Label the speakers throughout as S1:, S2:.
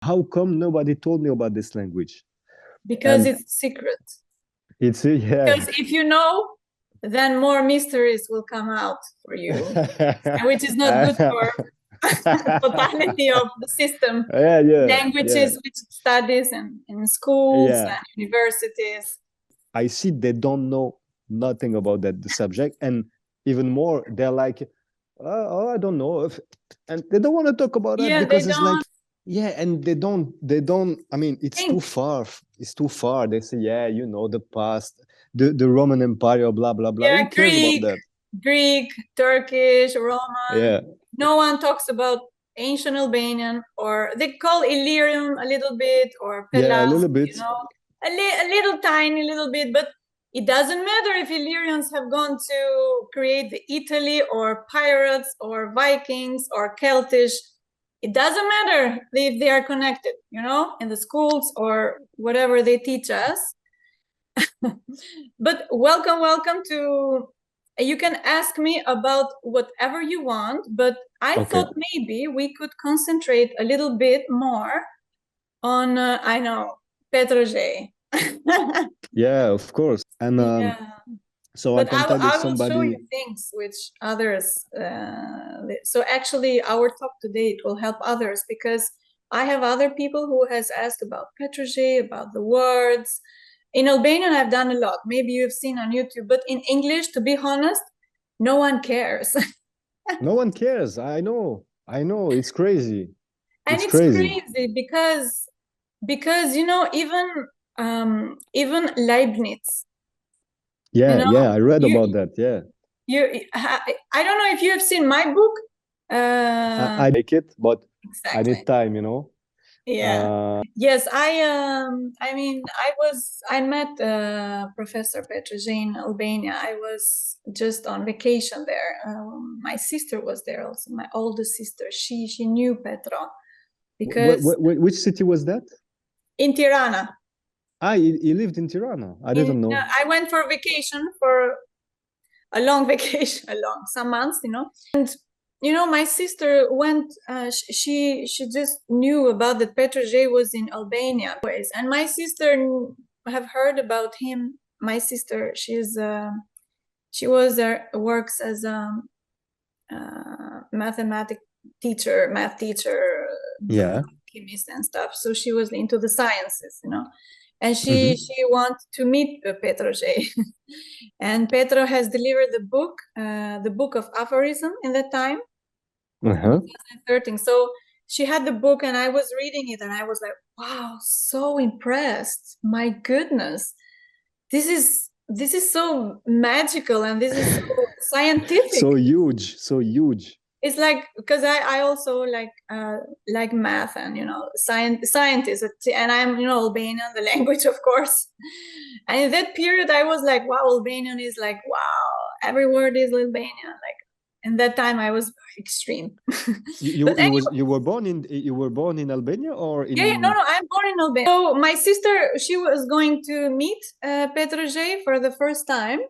S1: How come nobody told me about this language?
S2: Because
S1: And
S2: it's secret.
S1: it's yeah.
S2: Because if you know, then more mysteries will come out for you, which is not good for totality of the system.
S1: Yeah.
S2: Languages, which studies in schools
S1: Yeah.
S2: and universities.
S1: I see they don't know nothing about that the subject, and even more, they're like, oh, I don't know, and they don't want to talk about that
S2: Yeah, they
S1: because it's like,
S2: don't
S1: yeah, and they don't. I mean, it's too
S2: think.
S1: far. It's too far. They say, yeah, you know, the past, the Roman Empire, blah blah blah. Who
S2: Yeah,
S1: cares about that?
S2: Greek, Turkish, Roman.
S1: Yeah,
S2: No one talks about ancient Albanian, or they call Illyrian a little bit, or
S1: yeah, a
S2: Pelasg,
S1: little
S2: you
S1: bit.
S2: know, a little tiny little bit, but it doesn't matter if Illyrians have gone to create the Italy, or pirates, or Vikings, or Celtish. It doesn't matter if they are connected, you know, in the schools or whatever they teach us. But welcome to, you can ask me about whatever you want, but I thought maybe we could concentrate a little bit more on I know, Petro Zheji.
S1: Yeah, of course. And
S2: Yeah,
S1: so I
S2: but
S1: contacted
S2: I will show
S1: somebody.
S2: you things which others so actually our talk today, it will help others, because I have other people who has asked about Petro Zheji, about the words. In Albanian, I've done a lot. Maybe you've seen on YouTube, but in English, to be honest, no one cares.
S1: No one cares. I know. It's crazy.
S2: And
S1: It's
S2: it's
S1: crazy.
S2: crazy because you know, even Leibniz, you know,
S1: Yeah. I read about
S2: you
S1: that. Yeah.
S2: I don't know if you have seen my book.
S1: I make it, but I
S2: Exactly.
S1: need time, you know.
S2: Yeah. Yes, I mean, I met Professor Petro Zheji in Albania. I was just on vacation there. My sister was there also, my oldest sister. She knew Petro because
S1: Which city was that?
S2: in Tirana.
S1: He lived in Tirana. I didn't know.
S2: I went for vacation, for a long vacation, some months, you know. And you know, my sister went. She just knew about that Petro Zheji was in Albania, and my sister have heard about him. My sister, she works as a math teacher,
S1: Yeah.
S2: chemist and stuff. So she was into the sciences, you know. And
S1: Mm-hmm.
S2: she wanted to meet Petro Zheji. And Petro has delivered the book of aphorism in that time,
S1: Uh-huh.
S2: 2013. So she had the book, and I was reading it, and I was like, wow, so impressed. My goodness, this is so magical, and this is so scientific.
S1: So huge, so huge.
S2: It's like, because I also like math, and you know, scientists, and I'm, you know, Albanian, the language, of course. And in that period, I was like, wow, Albanian is like, wow, every word is Albanian. Like, in that time, I was extreme. But anyway,
S1: You were born in Albania or
S2: yeah, no,
S1: in
S2: I'm born in Albania. So my sister, she was going to meet Petro Zheji for the first time,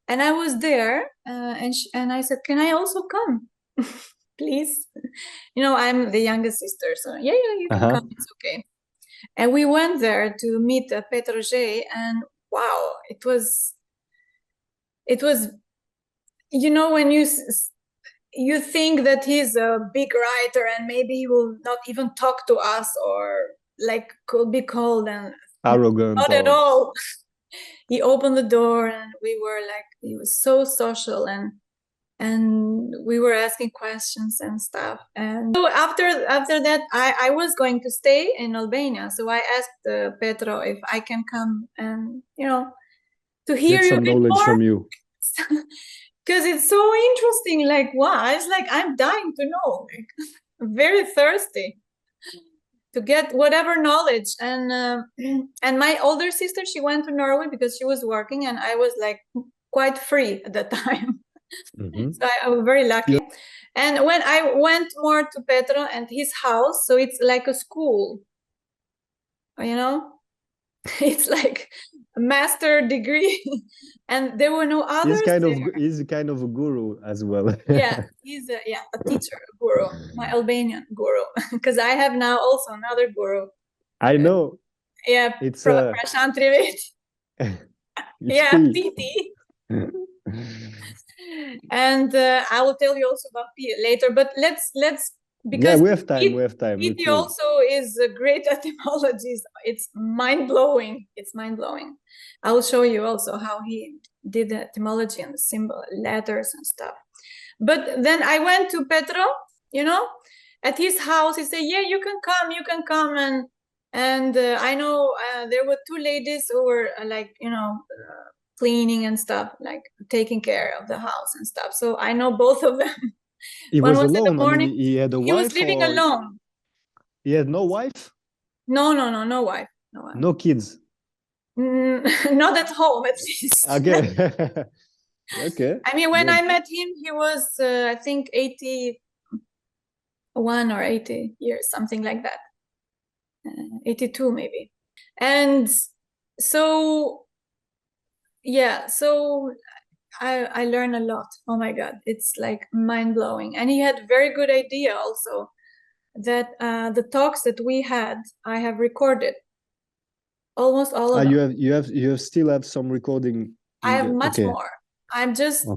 S2: and I was there, and I said, can I also come? Please. You know, I'm the youngest sister, so yeah, you can come, it's okay. And we went there to meet Petro Zheji, and wow, it was, you know, when you think that he's a big writer, and maybe he will not even talk to us, or like could be cold, and
S1: arrogant
S2: not at
S1: or
S2: all. He opened the door, and we were like, he was so social, and we were asking questions and stuff. And so after that, I was going to stay in Albania, so I asked Petro if I can come and, you know, to hear
S1: get
S2: you a
S1: some
S2: bit
S1: knowledge
S2: more,
S1: from you.
S2: because it's so interesting. Like, wow, it's like I'm dying to know, like, very thirsty to get whatever knowledge. And my older sister, she went to Norway because she was working, and I was like quite free at that time.
S1: Mm-hmm.
S2: So I was very lucky. And when I went more to Petro and his house, so it's like a school, you know, It's like a master degree, and there were no others.
S1: He's kind of a guru as well.
S2: Yeah, he's a teacher, a guru, my Albanian guru, because I have now also another guru.
S1: I know.
S2: Yeah,
S1: It's
S2: Prashant Trivedi. Yeah, PT. And I will tell you also about P later, but let's because
S1: we have time.
S2: PT also is a great etymology. It's mind-blowing. I will show you also how he did the etymology and the symbol letters and stuff. But then I went to Petro, at his house. He said, yeah, you can come. And I know there were two ladies who were cleaning and stuff, like taking care of the house and stuff. So I know both of them.
S1: He was alone.
S2: In the morning.
S1: I mean, he had a wife.
S2: He was living alone.
S1: He had no wife?
S2: No wife.
S1: No kids?
S2: Not at home, at least.
S1: Okay. Okay.
S2: I mean, when I met him, he was, I think, 81 or 80 years, something like that. 82 maybe. And so, yeah, so I learned a lot. Oh my God, it's like mind-blowing. And he had very good idea also that the talks that we had, I have recorded almost all of them.
S1: You still have some recording?
S2: I have much more. I'm just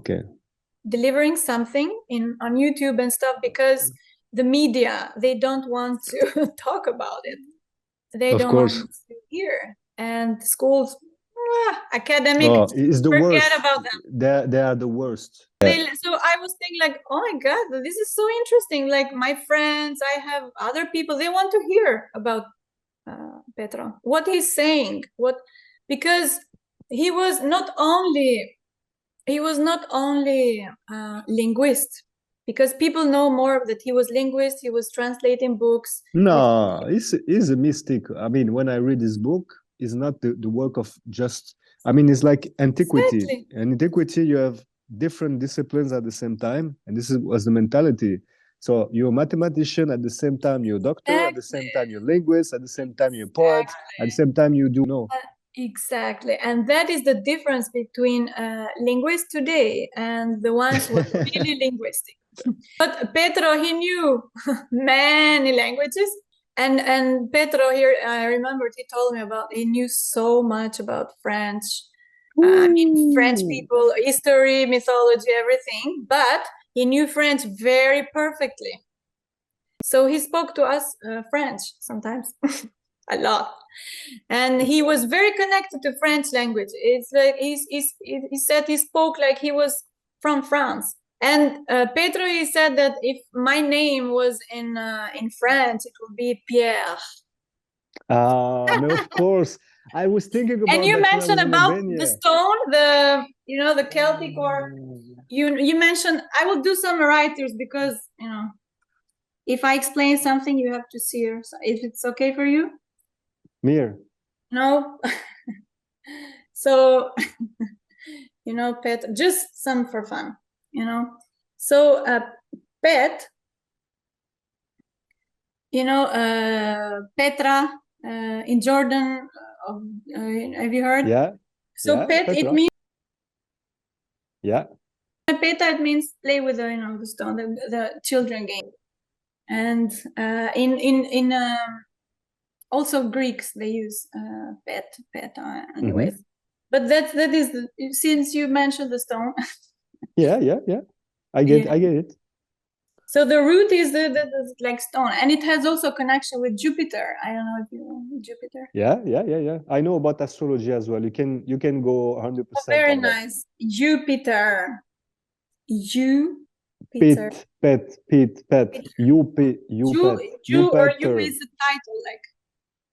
S2: delivering something on YouTube and stuff because the media, they don't want to talk about it. They don't want to hear. And schools, academic,
S1: is the worst.
S2: Forget about them.
S1: They are the worst.
S2: So I was thinking like, oh my God, this is so interesting. Like my friends, I have other people, they want to hear about Petro, what he's saying, because he was not only linguist, because people know more that he was linguist, he was translating books.
S1: No, he's a mystic. I mean, when I read his book, it's not the work of just, I mean, it's like antiquity.
S2: Exactly.
S1: In antiquity, you have different disciplines at the same time, and this was the mentality. So you're a mathematician, at the same time you're a doctor, at the same time you're a linguist, at the same time you're a poet, at the same time you do know.
S2: Exactly. And that is the difference between linguists today and the ones who are really linguistic. But Petro, he knew many languages. And Petro here, I remembered he told me he knew so much about French. I mean, French people, history, mythology, everything. But he knew French very perfectly. So he spoke to us French sometimes, a lot. And he was very connected to French language. It's like he said he spoke like he was from France. And Petro, he said that if my name was in French, it would be Pierre.
S1: No, of course. I was thinking about.
S2: And you mentioned about the stone, the Celtic, or you mentioned. I will do some writers because if I explain something, you have to see her. So if it's okay for you.
S1: Mir.
S2: No. So Pet, just some for fun, So Pet, Petra in Jordan. Have you heard?
S1: Yeah.
S2: So
S1: yeah,
S2: Pet,
S1: Petra.
S2: it means.
S1: Yeah.
S2: Petra, it means play with the stone, the children game, and in also Greeks they use pet anyways. But that is since you mentioned the stone.
S1: yeah. I get it.
S2: So the root is the like stone, and it has also connection with Jupiter. I don't know if you know Jupiter.
S1: Yeah. I know about astrology as well. You can go 100%.
S2: Very nice. Jupiter. Jupiter.
S1: Pet. You is
S2: the title, like.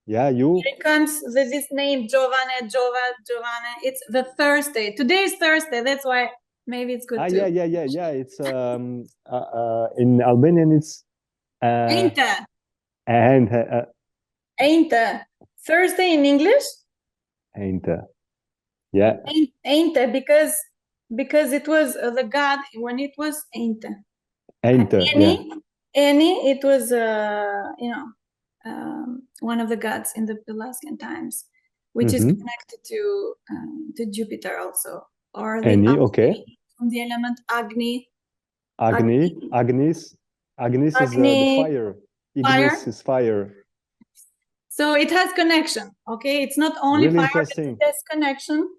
S1: Yeah, you.
S2: Here comes this name, Giovanni. It's the Thursday. Today is Thursday. That's why maybe it's good too.
S1: Yeah. It's in Albanian it's
S2: Ainta.
S1: And
S2: Ainta. Thursday in English?
S1: Ainta. Yeah.
S2: Ainta, because it was the god when it was Ainta.
S1: Ainta.
S2: Any, it was one of the gods in the Pelasgian times. which is connected to Jupiter also, or the
S1: Any, okay.
S2: from the element Agni.
S1: Agnis is the fire. Ignis is fire.
S2: So it has connection, okay? It's not only
S1: really
S2: fire,
S1: interesting.
S2: but it has connection.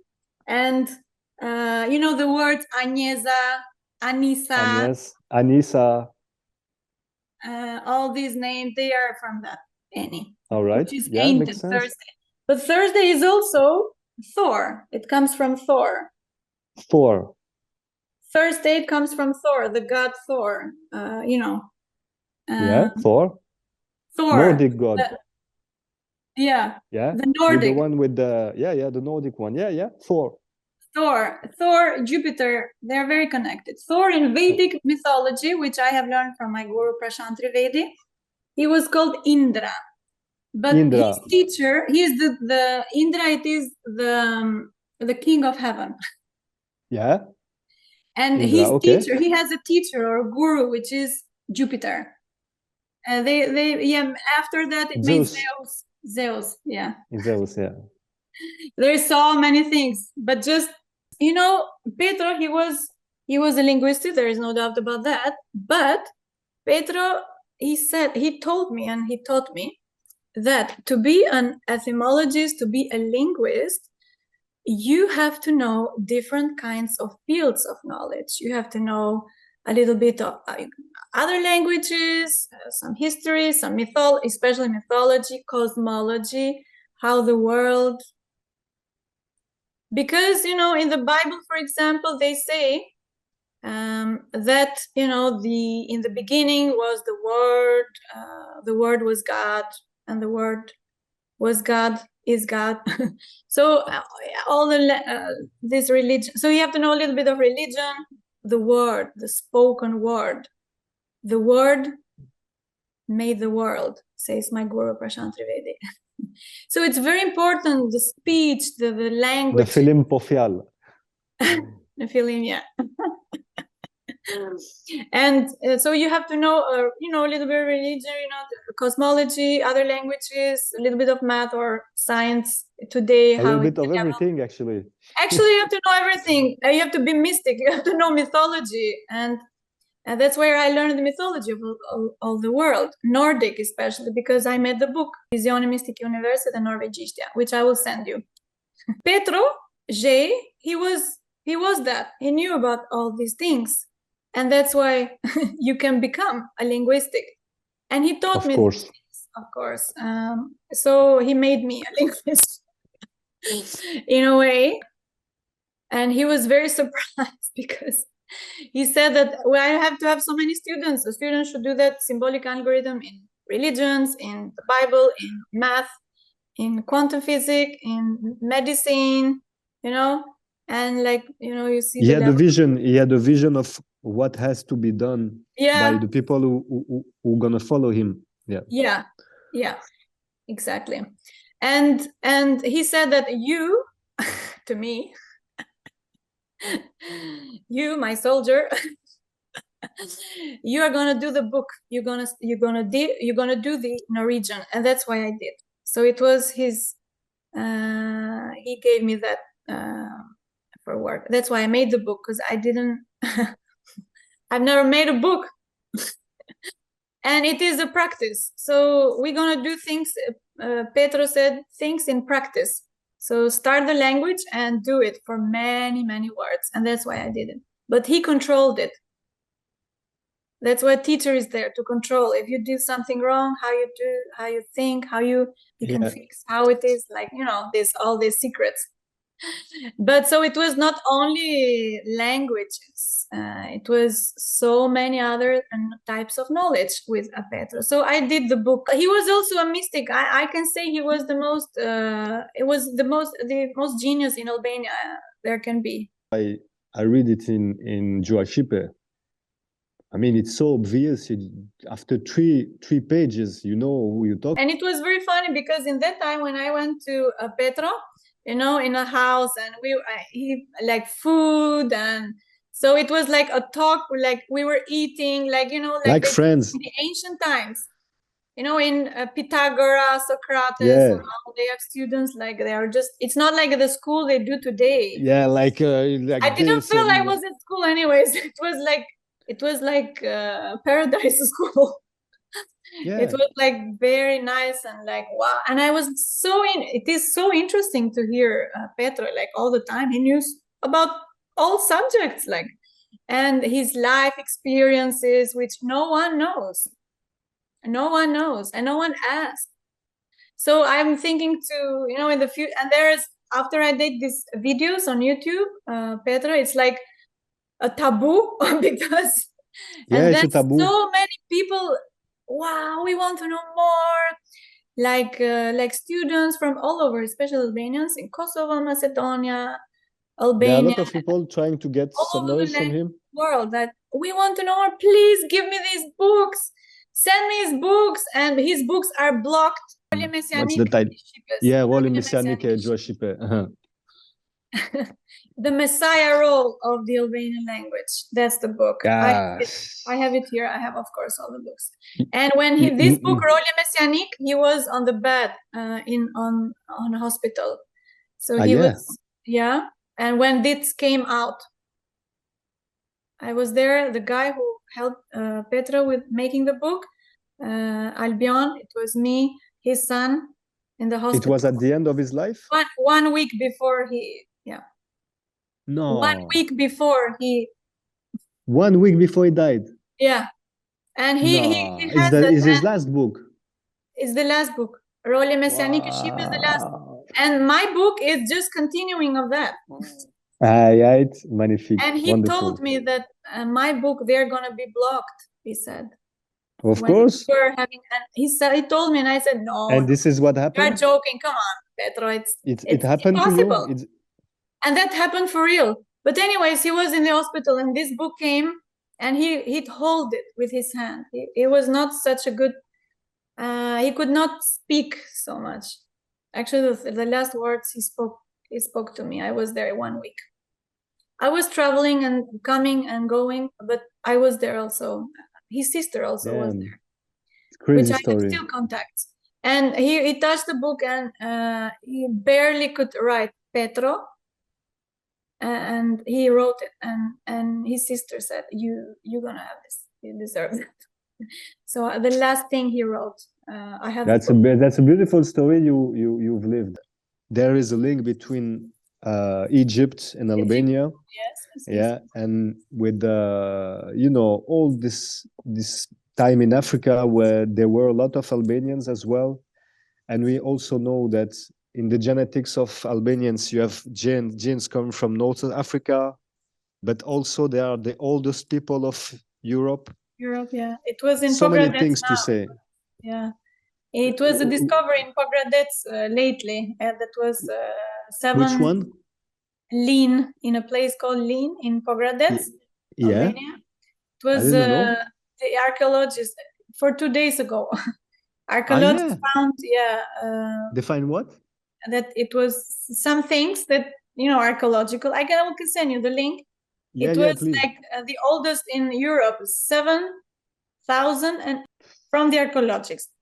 S2: And you know the words Agnesa, Anisa,
S1: Anisa.
S2: all these names, they are from that Any.
S1: All right.
S2: Which is
S1: yeah,
S2: ancient,
S1: makes sense.
S2: Thursday. But Thursday is also Thor. It comes from Thor.
S1: Thor.
S2: Thursday comes from Thor, the god Thor. You know.
S1: Yeah, Thor. Nordic god.
S2: Yeah.
S1: Yeah.
S2: The Nordic.
S1: The one with the the Nordic one. Yeah. Thor.
S2: Thor, Jupiter, they're very connected. Thor in Vedic mythology, which I have learned from my guru Prashant Trivedi, he was called Indra. But his teacher, he is the Indra, it is the king of heaven.
S1: Yeah.
S2: And
S1: Indra,
S2: his teacher, he has a teacher or a guru, which is Jupiter. And after that it means Zeus, yeah.
S1: Zeus, yeah.
S2: There's so many things, but just, you know, Petro, he was a linguist, there is no doubt about that. But Petro, he told me and he taught me that to be an etymologist, to be a linguist, you have to know different kinds of fields of knowledge. You have to know a little bit of other languages, some history, some especially mythology, cosmology, how the world. Because, you know, in the Bible, for example, they say that, you know, in the beginning was the Word was God, and the Word was God, is God. So all this religion. So you have to know a little bit of religion, the word, the spoken word. The word made the world, says my guru Prashant Trivedi. So it's very important, the speech, the language.
S1: The film Pofial.
S2: The film, yeah. And so you have to know, you know, a little bit of religion, you know, cosmology, other languages, a little bit of math or science today.
S1: A little bit of everything, actually.
S2: Actually, you have to know everything. You have to be mystic. You have to know mythology. And that's where I learned the mythology of the world, Nordic especially, because I made the book, Visione Mystic University Norvegistia, which I will send you. Petro Zheji, he was that. He knew about all these things. And that's why you can become a linguistic. And he taught me these things, of course. So he made me a linguist in a way. And he was very surprised because he said that, well, I have to have so many students. The students should do that symbolic algorithm in religions, in the Bible, in math, in quantum physics, in medicine, you know. And like, you know, you see
S1: he had a vision of what has to be done by the people who gonna follow him. Yeah,
S2: exactly. And he said that you to me, you, my soldier, you are gonna do the book, you're gonna do the Norwegian. And that's why I did. So it was his he gave me that for work. That's why I made the book, because I didn't I've never made a book. And it is a practice. So we're gonna do things, Petro said, things in practice. So start the language and do it for many, many words. And that's why I did it. But he controlled it. That's why teacher is there, to control. If you do something wrong, how you do, how you think, how you can fix, how it is, like, you know, all these secrets. But so it was not only languages, it was so many other types of knowledge with Petro. So I did the book. He was also a mystic. I can say he was the most genius in Albania there can be.
S1: I read it in Joashipe. I mean, it's so obvious. After three pages, you know who you talk.
S2: And it was very funny because in that time when I went to Petro, you know, in a house, and he like food, and so it was like a talk, like we were eating, like, you know,
S1: like friends
S2: in the ancient times. you know, in Pythagoras, Socrates,
S1: Yeah.
S2: and all, they have students like they are just. It's not like the school they do today.
S1: Yeah, like
S2: I didn't
S1: this
S2: feel I
S1: and
S2: was at school, anyways. It was like paradise school.
S1: yeah.
S2: It was like very nice and like wow. And I was so in. It is so interesting to hear Petro like all the time. He knew about all subjects, like, and his life experiences, which no one knows. No one knows, and no one asked. So I'm thinking to, you know, in the future, and there's, after I did these videos on YouTube, Petro, it's like a taboo because,
S1: Yeah,
S2: and
S1: it's
S2: then
S1: a taboo.
S2: so many people, wow, we want to know more, like students from all over, especially Albanians in Kosovo, Macedonia, Albania.
S1: There are a lot of people trying to get
S2: all
S1: some
S2: over
S1: knowledge
S2: the
S1: from him.
S2: world that we want to know more. Please give me these books. Send me his books, and his books are blocked.
S1: What's the title? Yeah, Rolli Messianic Joashipe.
S2: The Messiah role of the Albanian language. That's the book. I have it here. I have, of course, all the books. And when this book, Rolli Messianic, he was on the bed on a hospital. So he was, yeah. And when this came out, I was there. The guy who helped Petro with making the book, Albion, it was me, his son, in the hospital.
S1: It was at the end of his life?
S2: 1 week before he, yeah.
S1: No.
S2: 1 week before he.
S1: 1 week before he died?
S2: Yeah. And he has
S1: is his last book?
S2: It's the last book. Rolli Messianic Ship is the last. And my book is just continuing of that.
S1: Yeah, it's magnifique.
S2: And he told me that my book, they're going to be blocked, he said.
S1: Of course.
S2: We were having, and he told me, and I said, no.
S1: And this is what happened?
S2: You're joking. Come on, Petro.
S1: It happened
S2: impossible.
S1: To you?
S2: And that happened for real. But anyways, he was in the hospital, and this book came, and he'd hold it with his hand. He was not such a good, he could not speak so much. Actually, the last words he spoke to me. I was there 1 week. I was traveling and coming and going, but I was there also. His sister also was there.
S1: Crazy
S2: which
S1: story.
S2: I still contact. And he touched the book, and he barely could write Petro, and he wrote it. And his sister said, "You're gonna have this. You deserve that." So the last thing he wrote, I have.
S1: That's a beautiful story you've lived. There is a link between Egypt and Albania.
S2: Yes.
S1: Yeah, and with all this time in Africa where there were a lot of Albanians as well, and we also know that in the genetics of Albanians you have genes come from North Africa, but also they are the oldest people of Europe.
S2: Yeah, it was in
S1: so
S2: Pogradec
S1: many things
S2: now.
S1: To say.
S2: Yeah, it was a discovery in Pogradec lately, and that was 7.
S1: Which one?
S2: Lean, in a place called Lean in Pogradec, Albania. It was the archaeologists for 2 days ago. Archaeologists found,
S1: they find what?
S2: That it was some things that, archaeological. I can send you the link. It was like the oldest in Europe, 7,000, and from the archaeologists.